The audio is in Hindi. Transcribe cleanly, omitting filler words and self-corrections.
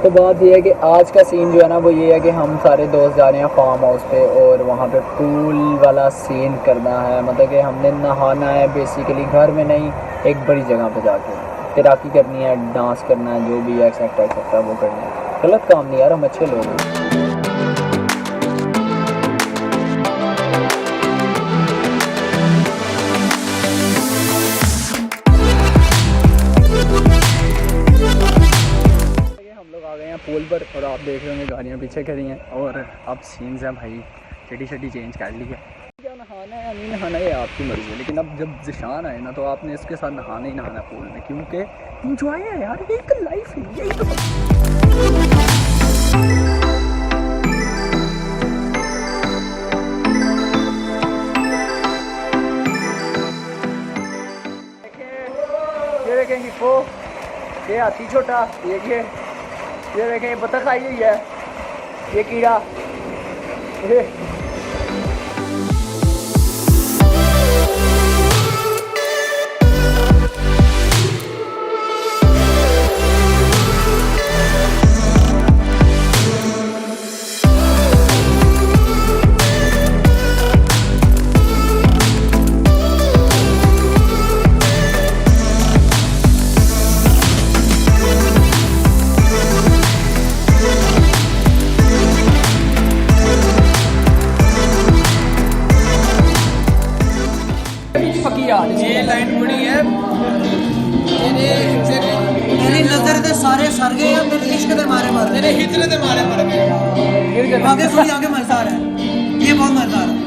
तो बात ये है कि आज का सीन जो है ना वो ये है कि हम सारे दोस्त जा रहे हैं फार्म हाउस पे और वहाँ पे पूल वाला सीन करना है। मतलब कि हमने नहाना है बेसिकली, घर में नहीं, एक बड़ी जगह पे जाके तैराकी करनी है, डांस करना है, जो भी एक्सेट्रा वो करना है। गलत काम नहीं यार, हम अच्छे लोग हैं। पुल पर और आप देख रहे होंगे गाड़ियाँ पीछे खड़ी हैं और अब सीन्स हैं भाई, चटी चेंज कर ली है। क्या नहाना है या नहीं नहाना है आपकी मर्जी है, लेकिन अब जब ज़िशान आए ना तो आपने इसके साथ नहाना ही नहाना पूल में, क्योंकि इंजॉय है यार, यही तो लाइफ है, यही तो। ये देखेंगे वो, ये हाथी छोटा, ये देखें बतख आई हुई है, ये कीड़ा, ये ये लाइन मुड़ी है मेरी नजर से सारे सर गए हैं, मेरे इश्क दे मारे मर गए, मेरे हिजले दे मारे मर गए। आगे थोड़ी आगे मजेदार है, ये बहुत मजेदार है।